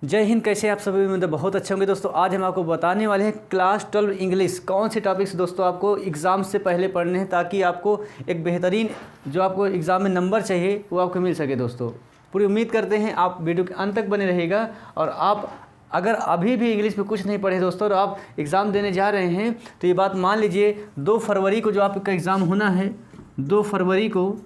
जय हिंद। कैसे आप सभी मतलब बहुत अच्छे होंगे दोस्तों। आज हम आपको बताने वाले हैं क्लास 12 इंग्लिश कौन से टॉपिक्स दोस्तों आपको एग्ज़ाम से पहले पढ़ने हैं, ताकि आपको एक बेहतरीन जो आपको एग्ज़ाम में नंबर चाहिए वो आपको मिल सके। दोस्तों पूरी उम्मीद करते हैं आप वीडियो के अंत तक बने रहेगा। और आप अगर अभी भी इंग्लिश में कुछ नहीं पढ़े दोस्तों और आप एग्ज़ाम देने जा रहे हैं तो ये बात मान लीजिए 2 फरवरी को जो आपका एग्ज़ाम होना है, 2 फरवरी को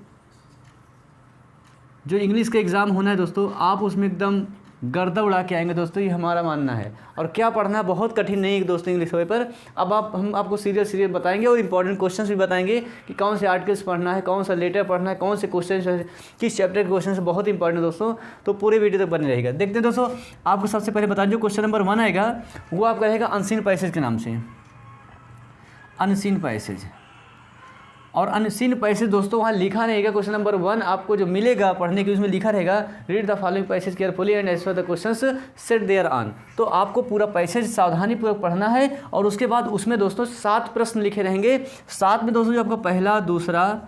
जो इंग्लिश का एग्ज़ाम होना है दोस्तों, आप उसमें एकदम गर्दा उड़ा के आएंगे दोस्तों, ये हमारा मानना है। और क्या पढ़ना बहुत कठिन नहीं है दोस्तों इंग्लिश पेपर। अब हम आपको सीरियल बताएंगे और इंपॉर्टेंट क्वेश्चंस भी बताएंगे कि कौन से आर्टिकल्स पढ़ना है, कौन सा लेटर पढ़ना है, कौन से क्वेश्चन किस चैप्टर के क्वेश्चन से बहुत इंपॉर्टेंट दोस्तों। तो पूरे वीडियो तक बने रहेगा। देखते हैं दोस्तों, आपको सबसे पहले बता जो क्वेश्चन नंबर 1 आएगा वो आपका रहेगा अनसीन पैसेज के नाम से। अनसीन पैसेज और अनसीन पैसेज दोस्तों वहाँ लिखा रहेगा। क्वेश्चन नंबर 1 आपको जो मिलेगा पढ़ने के उसमें लिखा रहेगा read the following passage carefully and answer the questions set there on. तो आपको पूरा पैसेज सावधानीपूर्वक पढ़ना है और उसके बाद उसमें दोस्तों 7 प्रश्न लिखे रहेंगे। 7 में दोस्तों जो आपका पहला, दूसरा,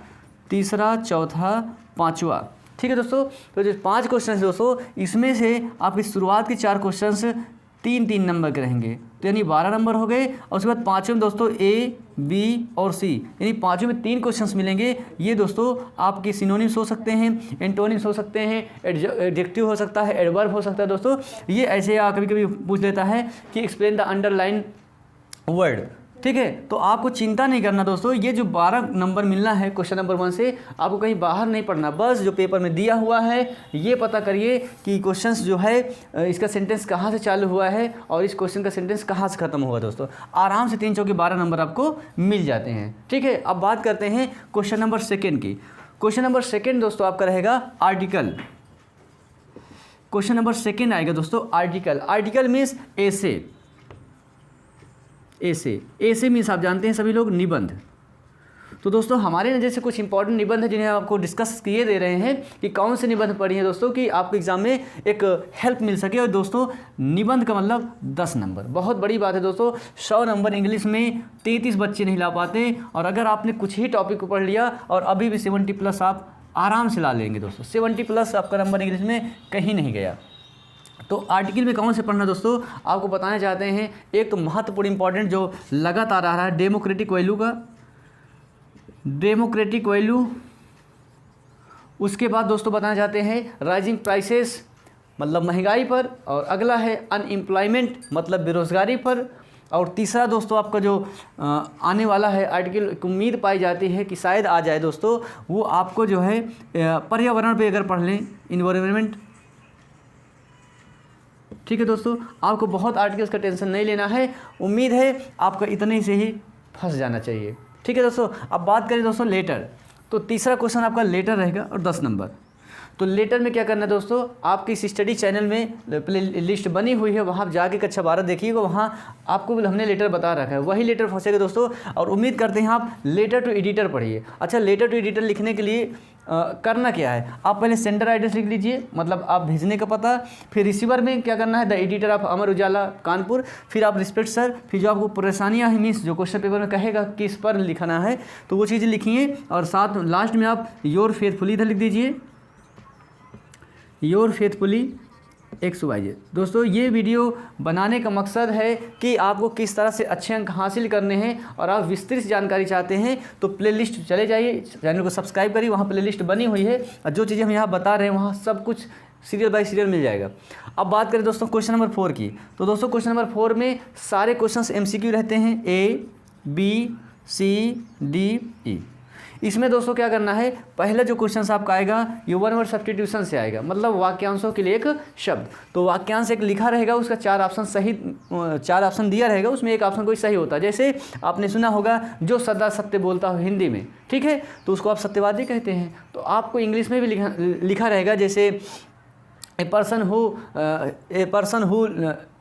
तीसरा, चौथा, 5वां, ठीक है दोस्तों। तो जो 5 क्वेश्चन दोस्तों, इसमें से आपकी शुरुआत के 4 क्वेश्चन 3-3 नंबर के रहेंगे, तो यानी 12 नंबर हो गए। और उसके बाद 5वें में दोस्तों ए, बी और सी, यानी 5वें में 3 क्वेश्चंस मिलेंगे। ये दोस्तों आपके सिनोनिम्स हो सकते हैं, एंटोनिम्स हो सकते हैं, एडजेक्टिव हो सकता है, एडवर्ब हो सकता है दोस्तों। ये ऐसे कभी कभी पूछ लेता है कि एक्सप्लेन द अंडरलाइन वर्ड, ठीक है। तो आपको चिंता नहीं करना दोस्तों, ये जो 12 नंबर मिलना है क्वेश्चन नंबर 1 से, आपको कहीं बाहर नहीं पढ़ना। बस जो पेपर में दिया हुआ है ये पता करिए कि क्वेश्चंस जो है इसका सेंटेंस कहाँ से चालू हुआ है और इस क्वेश्चन का सेंटेंस कहाँ से खत्म हुआ दोस्तों। आराम से 3 चौके 12 नंबर आपको मिल जाते हैं, ठीक है। अब बात करते हैं क्वेश्चन नंबर 2 की। क्वेश्चन नंबर 2 दोस्तों आपका रहेगा आर्टिकल। क्वेश्चन नंबर 2 आएगा दोस्तों आर्टिकल। आर्टिकल मीन्स ऐसे, ऐसे मीन्स आप जानते हैं सभी लोग निबंध। तो दोस्तों हमारे नज़र से कुछ इंपॉर्टेंट निबंध है जिन्हें आपको डिस्कस किए दे रहे हैं कि कौन से निबंध पढ़िए दोस्तों कि आपको एग्जाम में एक हेल्प मिल सके। और दोस्तों निबंध का मतलब 10 नंबर, बहुत बड़ी बात है दोस्तों। 100 नंबर इंग्लिश में 33 बच्चे नहीं ला पाते। और अगर आपने कुछ ही टॉपिक को पढ़ लिया और अभी भी 70+ आप आराम से ला लेंगे दोस्तों। 70+ आपका नंबर इंग्लिश में कहीं नहीं गया। तो आर्टिकल में कौन से पढ़ना दोस्तों आपको बताना चाहते हैं। एक तो महत्वपूर्ण इंपॉर्टेंट जो लगातार आ रहा है डेमोक्रेटिक वैल्यू का, डेमोक्रेटिक वैल्यू। उसके बाद दोस्तों बताना चाहते हैं राइजिंग प्राइसेस मतलब महंगाई पर। और अगला है अनएम्प्लॉयमेंट मतलब बेरोजगारी पर। और तीसरा दोस्तों आपका जो आने वाला है आर्टिकल, उम्मीद पाई जाती है कि शायद आ जाए दोस्तों, वो आपको जो है पर्यावरण पे अगर पढ़ लें, इन्वायरमेंट, ठीक है दोस्तों। आपको बहुत आर्टिकल्स का टेंशन नहीं लेना है, उम्मीद है आपका इतने से ही फंस जाना चाहिए, ठीक है दोस्तों। अब बात करें दोस्तों लेटर, तो तीसरा क्वेश्चन आपका लेटर रहेगा और 10 नंबर। तो लेटर में क्या करना है दोस्तों, आपकी इस स्टडी चैनल में प्ले लिस्ट बनी हुई है, वहाँ जाके कक्षा 12 देखिएगा, वहाँ आपको हमने लेटर बता रखा है, वही लेटर फंसेगा दोस्तों। और उम्मीद करते हैं आप लेटर टू एडिटर पढ़िए। अच्छा, लेटर टू एडिटर लिखने के लिए करना क्या है, आप पहले सेंडर एड्रेस लिख लीजिए, मतलब आप भेजने का पता। फिर रिसीवर में क्या करना है, the editor of Amar Ujala Kanpur. फिर आप रिस्पेक्ट सर, फिर जो आपको परेशानियाँ हैं मीन्स जो क्वेश्चन पेपर में कहेगा किस पर लिखना है तो वो चीज़ें लिखिए। और साथ लास्ट में आप योर फेथफुली इधर लिख दीजिए, योर फेथफुली XYZ। दोस्तों ये वीडियो बनाने का मकसद है कि आपको किस तरह से अच्छे अंक हासिल करने हैं और आप विस्तृत जानकारी चाहते हैं तो प्लेलिस्ट चले जाइए, चैनल को सब्सक्राइब करिए, वहाँ प्लेलिस्ट बनी हुई है और जो चीज़ें हम यहाँ बता रहे हैं वहाँ सब कुछ सीरियल बाय सीरियल मिल जाएगा। अब बात करें दोस्तों क्वेश्चन नंबर 4 की, तो दोस्तों क्वेश्चन नंबर 4 में सारे क्वेश्चन MCQ रहते हैं, A, B, C, D, E। इसमें दोस्तों क्या करना है, पहला जो क्वेश्चन आपका आएगा ये 1 वर्ड सब्स्टिट्यूशन से आएगा, मतलब वाक्यांशों के लिए एक शब्द। तो वाक्यांश एक लिखा रहेगा, उसका 4 ऑप्शन सही, 4 ऑप्शन दिया रहेगा, उसमें एक ऑप्शन कोई सही होता है। जैसे आपने सुना होगा जो सदा सत्य बोलता हो हिंदी में, ठीक है, तो उसको आप सत्यवादी कहते हैं। तो आपको इंग्लिश में भी लिखा रहेगा, जैसे a person who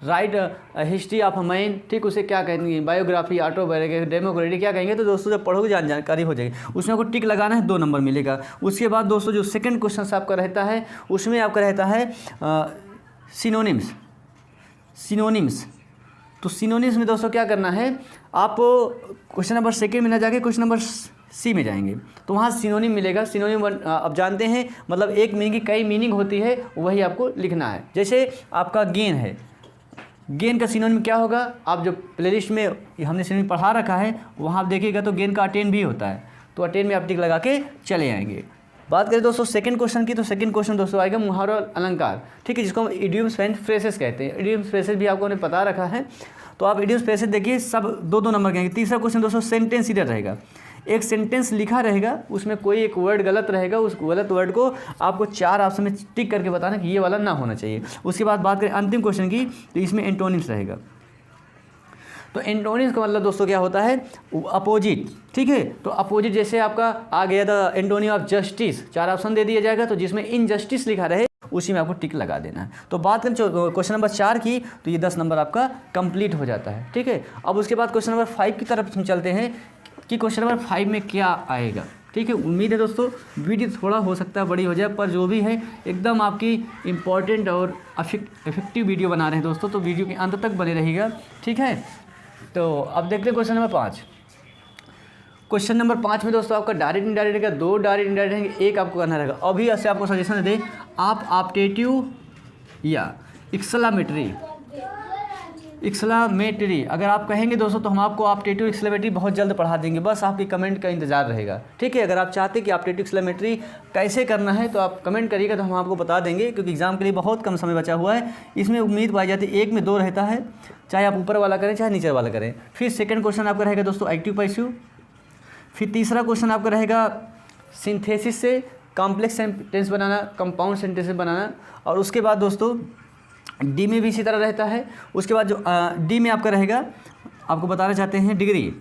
right history of a man, ठीक, उसे क्या कहेंगे, बायोग्राफी, ऑटोबायोग्राफी, डेमोक्रेटिक क्या कहेंगे। तो दोस्तों जब पढ़ोगे जानकारी हो जाएगी, उसमें आपको टिक लगाना है, 2 नंबर मिलेगा। उसके बाद दोस्तों जो सेकंड क्वेश्चन आपका रहता है उसमें आपका रहता है सिनोनिम्स। तो सिनोनिम्स में दोस्तों क्या करना है, आप क्वेश्चन नंबर 2 में ना जाके क्वेश्चन नंबर सी में जाएंगे तो वहाँ सिनोनिम मिलेगा। सिनोनिम आप जानते हैं मतलब एक मीनिंग की कई मीनिंग होती है, वही आपको लिखना है। जैसे आपका गेन है, गेन का सिनोनिम क्या होगा, आप जो प्लेलिस्ट में हमने सिनोनिम पढ़ा रखा है वहाँ आप देखिएगा तो गेन का अटेन भी होता है, तो अटेन में आप टिक लगा के चले आएंगे। बात करें दोस्तों सेकंड क्वेश्चन की, तो सेकंड क्वेश्चन दोस्तों आएगा मुहावरा और अलंकार, ठीक है, जिसको हम इडियम्स एंड फ्रेसेस कहते हैं। इडियम्स फ्रेसेस भी आपको हमने पता रखा है, तो आप इडियम्स फ्रेसेस देखिए सब 2-2 नंबर के आएंगे। तीसरा क्वेश्चन दोस्तों सेंटेंस रीडर रहेगा, एक सेंटेंस लिखा रहेगा, उसमें कोई एक वर्ड गलत रहेगा, उस गलत वर्ड को आपको 4 ऑप्शन में टिक करके बताना कि ये वाला ना होना चाहिए। उसके बाद बात करें अंतिम क्वेश्चन की, तो इसमें एंटोनिम्स रहेगा। तो एंटोनिम्स का मतलब दोस्तों क्या होता है, अपोजिट, ठीक है। तो अपोजिट जैसे आपका आ गया था एंटोनिम ऑफ जस्टिस, 4 ऑप्शन दे दिया जाएगा, तो जिसमें इनजस्टिस लिखा रहे उसी में आपको टिक लगा देना है। तो बात करें क्वेश्चन नंबर 4 की, तो ये 10 नंबर आपका कंप्लीट हो जाता है, ठीक है। अब उसके बाद क्वेश्चन नंबर 5 की तरफ हम चलते हैं कि क्वेश्चन नंबर 5 में क्या आएगा, ठीक है। उम्मीद है दोस्तों वीडियो थोड़ा हो सकता है बड़ी हो जाए, पर जो भी है एकदम आपकी इंपॉर्टेंट और इफेक्टिव वीडियो बना रहे हैं दोस्तों, तो वीडियो के अंत तक बने रहिएगा, ठीक है। तो अब देखते हैं क्वेश्चन नंबर 5। क्वेश्चन नंबर 5 में दोस्तों आपका डायरेक्ट इंडायरेक्ट रहेगा, 2 डायरेक्ट इंडायरेक्ट रहेंगे, एक आपको करना रहेगा। अभी ऐसे आपको सजेशन दे, आप ऑप्टेटिव या एक्सक्लेमेटरी अगर आप कहेंगे दोस्तों तो हम आपको ऑप्टेटिव एक्सक्लेमेटरी बहुत जल्द पढ़ा देंगे, बस आपकी कमेंट का इंतजार रहेगा, ठीक है। अगर आप चाहते हैं कि ऑप्टेटिव एक्सक्लेमेटरी कैसे करना है तो आप कमेंट करिएगा, तो हम आपको बता देंगे, क्योंकि एग्जाम के लिए बहुत कम समय बचा हुआ है। इसमें उम्मीद पाई जाती है 1 में 2 रहता है, चाहे आप ऊपर वाला करें चाहे नीचे वाला करें। फिर सेकंड क्वेश्चन आपका रहेगा दोस्तों एक्टिव पैसिव। फिर तीसरा क्वेश्चन आपका रहेगा सिंथेसिस से कॉम्प्लेक्स सेंटेंस बनाना, कंपाउंड सेंटेंस बनाना। और उसके बाद दोस्तों डी में भी इसी तरह रहता है। उसके बाद जो डी में आपका रहेगा, आपको बताना चाहते हैं डिग्री,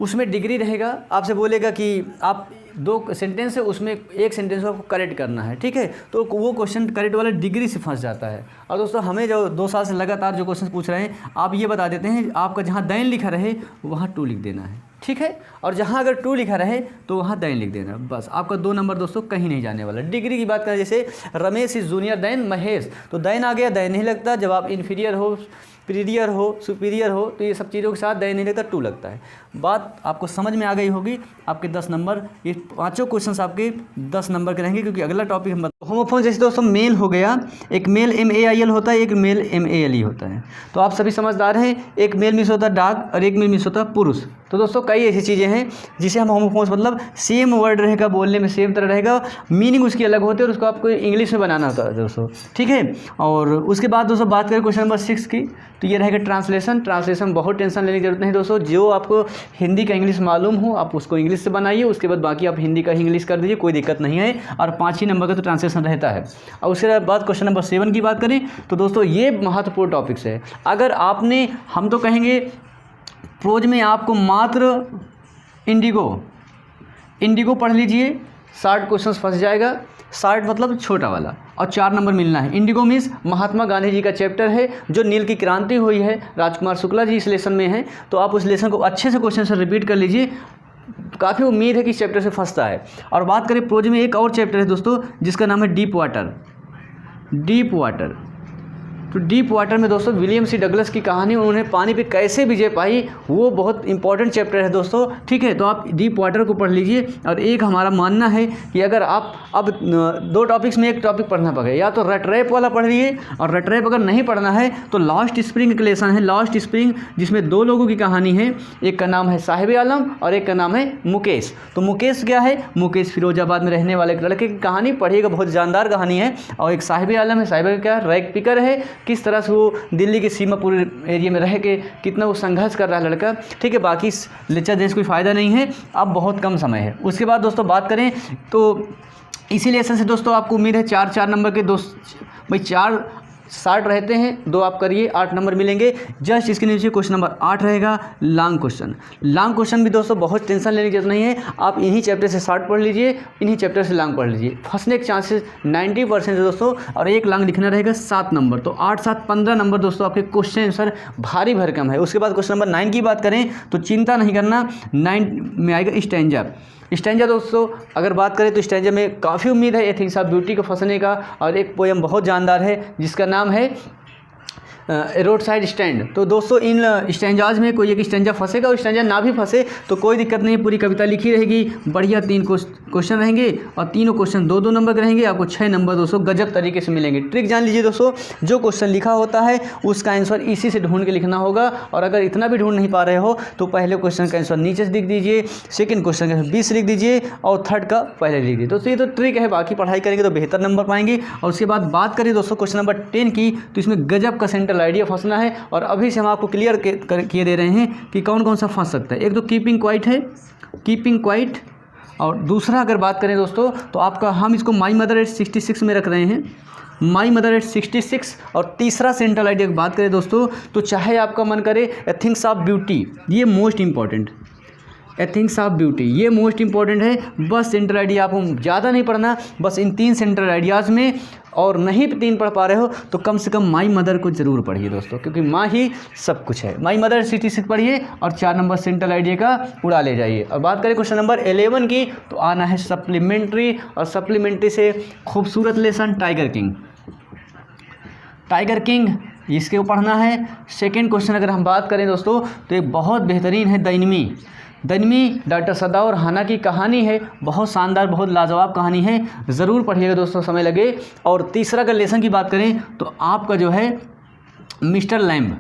उसमें डिग्री रहेगा, आपसे बोलेगा कि आप 2 सेंटेंस है उसमें एक सेंटेंस को आपको करेक्ट करना है, ठीक है। तो वो क्वेश्चन करेक्ट वाला डिग्री से फंस जाता है। और दोस्तों हमें जो 2 साल से लगातार जो क्वेश्चन पूछ रहे हैं, आप ये बता देते हैं आपका जहाँ दैन लिखा रहे वहाँ 2 लिख देना है, ठीक है। और जहाँ अगर 2 लिखा रहे तो वहाँ दैन लिख देना, बस आपका 2 नंबर दोस्तों कहीं नहीं जाने वाला। डिग्री की बात करें, जैसे Ramesh is junior than Mahesh, तो दैन आ गया, दैन नहीं लगता। जब आप इन्फीरियर हो, पीरियर हो, सुपीरियर हो, तो ये सब चीज़ों के साथ दैन नहीं लगता, 2 लगता है। बात आपको समझ में आ गई होगी। आपके 10 नंबर, ये 5 क्वेश्चन आपके 10 नंबर के रहेंगे, क्योंकि अगला टॉपिक हम होमोफोन जैसे दोस्तों मेल हो गया, एक मेल MAIL होता है, एक मेल MALE होता है। तो आप सभी समझदार हैं, एक मेल मीन्स होता है डॉग और एक मेल मीन्स होता है पुरुष। तो दोस्तों कई ऐसी चीज़ें हैं जिसे हम होमोफोन्स मतलब सेम वर्ड रहेगा, बोलने में सेम तरह रहेगा, मीनिंग उसकी अलग होती है, और उसको आपको इंग्लिश में बनाना होता है दोस्तों, ठीक है। और उसके बाद दोस्तों बात करें क्वेश्चन नंबर 6 की, तो ये रहेगा ट्रांसलेशन। ट्रांसलेशन बहुत टेंशन लेने की जरूरत नहीं दोस्तों, जो आपको हिंदी का इंग्लिश मालूम हो आप उसको इंग्लिश से बनाइए, उसके बाद बाकी आप हिंदी का इंग्लिश कर दीजिए, कोई दिक्कत नहीं है। और 5 ही नंबर का तो ट्रांसलेशन रहता है। और उसके बाद क्वेश्चन नंबर 7 की बात करें, तो दोस्तों ये महत्वपूर्ण टॉपिक्स है। अगर आपने, हम तो कहेंगे प्रोज में आपको मात्र इंडिगो पढ़ लीजिए, 60 क्वेश्चन फंस जाएगा। 60 मतलब छोटा वाला, और 4 नंबर मिलना है। इंडिगो मीन्स महात्मा गांधी जी का चैप्टर है, जो नील की क्रांति हुई है, राजकुमार शुक्ला जी इस लेसन में हैं, तो आप उस लेसन को अच्छे से क्वेश्चन से रिपीट कर लीजिए। काफ़ी उम्मीद है कि इस चैप्टर से फंसता है। और बात करें प्रोज में एक और चैप्टर है दोस्तों, जिसका नाम है डीप वाटर। तो डीप वाटर में दोस्तों विलियम सी डगलस की कहानी, उन्होंने पानी पे कैसे विजय पाई, वो बहुत इंपॉर्टेंट चैप्टर है दोस्तों, ठीक है। तो आप डीप वाटर को पढ़ लीजिए। और एक हमारा मानना है कि अगर आप अब 2 टॉपिक्स में एक टॉपिक पढ़ना पड़ेगा, या तो रट रैप वाला पढ़िए, और रट रैप अगर नहीं पढ़ना है तो लास्ट स्प्रिंग एक लेसन है, लास्ट स्प्रिंग, जिसमें 2 लोगों की कहानी है, एक का नाम है साहिब आलम और एक का नाम है मुकेश। तो मुकेश क्या है, मुकेश फिरोजाबाद में रहने वाले एक लड़के की कहानी पढ़िएगा, बहुत जानदार कहानी है। और एक साहिब आलम है, साहिब क्या रैक पिकर है, किस तरह से वो दिल्ली के सीमापुर एरिया में रह के कितना वो संघर्ष कर रहा है लड़का, ठीक है। बाकी लेक्चर देने से कोई फ़ायदा नहीं है, अब बहुत कम समय है। उसके बाद दोस्तों बात करें तो इसी लेसन से दोस्तों आपको उम्मीद है 4 नंबर के भाई 4 60 रहते हैं, 2 आप करिए, 8 नंबर मिलेंगे। जस्ट इसके नीचे क्वेश्चन नंबर 8 रहेगा लॉन्ग क्वेश्चन भी दोस्तों बहुत टेंशन लेने की जरूरत नहीं है। आप इन्हीं चैप्टर से 60 पढ़ लीजिए, इन्हीं चैप्टर से लॉन्ग पढ़ लीजिए, फंसने के चांसेस 90% है दोस्तों। और एक लॉन्ग लिखना रहेगा 7 नंबर, तो 8 7 15 नंबर दोस्तों आपके क्वेश्चन आंसर भारी भरकम है। उसके बाद क्वेश्चन नंबर 9 की बात करें तो चिंता नहीं करना, 9 में आएगा स्टैंजा दोस्तों। अगर बात करें तो स्टैंजा में काफ़ी उम्मीद है एथिक्स ऑफ ब्यूटी को फंसने का। और एक पोएम बहुत जानदार है जिसका नाम है रोड साइड स्टैंड। तो दोस्तों इन स्टैंजाज में कोई एक स्टैंजा फंसेगा और स्टैंजा ना भी फंसे तो कोई दिक्कत नहीं, पूरी कविता लिखी रहेगी, बढ़िया 3 क्वेश्चन रहेंगे और तीनों क्वेश्चन 2-2 नंबर के रहेंगे, आपको 6 नंबर दोस्तों गजब तरीके से मिलेंगे। ट्रिक जान लीजिए दोस्तों, जो क्वेश्चन लिखा होता है उसका आंसर इसी से ढूंढ के लिखना होगा, और अगर इतना भी ढूंढ नहीं पा रहे हो तो पहले क्वेश्चन का आंसर नीचे से लिख दीजिए, सेकंड क्वेश्चन का आंसर 20 लिख दीजिए और थर्ड का पहले लिख दीजिए। दोस्तों ये तो ट्रिक है, बाकी पढ़ाई करेंगे तो बेहतर नंबर पाएंगे। और उसके बाद बात करें दोस्तों क्वेश्चन नंबर 10 की, तो इसमें गजब का सेंट्रल आइडिया फंसना है, और अभी से हम आपको क्लियर किए दे रहे हैं कि कौन कौन सा फंस सकता है। एक तो कीपिंग क्वाइट है, कीपिंग क्वाइट, और दूसरा अगर बात करें दोस्तों तो आपका हम इसको माई मदर एट 66 में रख रहे हैं, माई मदर एट 66। और तीसरा सेंट्रल आइडिया की बात करें दोस्तों तो चाहे आपका मन करे एथिक्स ऑफ ब्यूटी, ये most important, ethics of beauty ये मोस्ट इंपॉर्टेंट है। बस सेंट्रल आइडिया आपको ज़्यादा नहीं पढ़ना, बस इन 3 सेंट्रल आइडियाज़ में, और नहीं 3 पढ़ पा रहे हो तो कम से कम माई मदर को जरूर पढ़िए दोस्तों, क्योंकि माँ ही सब कुछ है। माई मदर 66 पढ़िए और 4 नंबर सेंट्रल आइडिया का उड़ा ले जाइए। और बात करें क्वेश्चन नंबर 11 की, तो आना है सप्लीमेंट्री, और सप्लीमेंट्री से खूबसूरत lesson tiger king, tiger king इसके पढ़ना है। सेकेंड क्वेश्चन अगर हम बात करें दोस्तों तो एक बहुत बेहतरीन है दैनमी, दैनमी डॉक्टर सदाउर हाना की कहानी है, बहुत शानदार बहुत लाजवाब कहानी है, ज़रूर पढ़िएगा दोस्तों समय लगे। और तीसरा अगर लेसन की बात करें तो आपका जो है मिस्टर लैम्ब,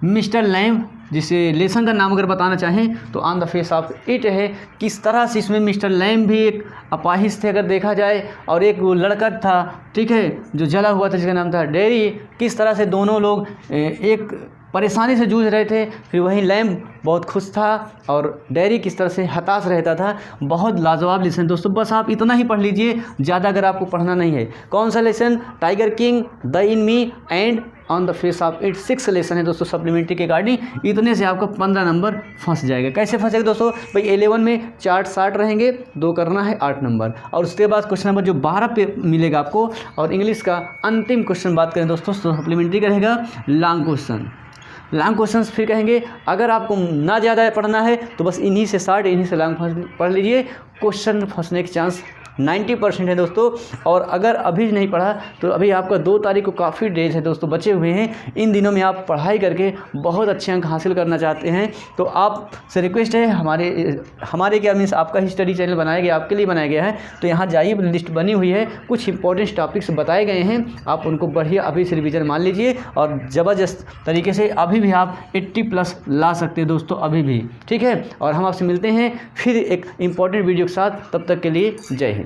मिस्टर लैम्ब जिसे लेसन का नाम अगर बताना चाहें तो on the face of it है, किस तरह से इसमें मिस्टर लैम्ब भी एक अपाहिज थे अगर देखा जाए, और एक वो लड़का था, ठीक है, जो जला हुआ था जिसका नाम था डेरी, किस तरह से दोनों लोग एक परेशानी से जूझ रहे थे, फिर वहीं लैम्ब बहुत खुश था और डेरी किस तरह से हताश रहता था। बहुत लाजवाब लेसन दोस्तों, बस आप इतना ही पढ़ लीजिए, ज़्यादा अगर आपको पढ़ना नहीं है। कौन सा lesson? Tiger king, the in me and on the face of it, 6 lesson है दोस्तों सप्लीमेंट्री के अकॉर्डिंग। इतने से आपका 15 नंबर फंस जाएगा। कैसे फंसेगा दोस्तों? भाई 11 में चार्ट 60 रहेंगे, 2 करना है 8 नंबर, और उसके बाद क्वेश्चन नंबर जो 12 पे मिलेगा आपको। और इंग्लिश का अंतिम क्वेश्चन बात करें दोस्तों तो सप्लीमेंट्री का रहेगा लॉन्ग क्वेश्चन। लॉन्ग क्वेश्चंस फिर कहेंगे अगर आपको ना ज़्यादा पढ़ना है तो बस इन्हीं से 60, इन्हीं से लॉन्ग पढ़ लीजिए, क्वेश्चन फंसने के चांस 90% है दोस्तों। और अगर अभी नहीं पढ़ा तो अभी आपका 2 तारीख को काफ़ी डेज है दोस्तों बचे हुए हैं। इन दिनों में आप पढ़ाई करके बहुत अच्छे अंक हासिल करना चाहते हैं तो आपसे रिक्वेस्ट है, हमारे क्या मीन्स आपका ही स्टडी चैनल बनाया गया, आपके लिए बनाया गया है, तो यहाँ जाइए, लिस्ट बनी हुई है, कुछ इंपॉर्टेंट टॉपिक्स बताए गए हैं, आप उनको बढ़िया अभी से रिवीजन मान लीजिए और ज़बरदस्त तरीके से अभी भी आप 80+ ला सकते हैं दोस्तों, अभी भी, ठीक है। और हम आपसे मिलते हैं फिर एक इम्पॉर्टेंट वीडियो के साथ, तब तक के लिए जय हिंद।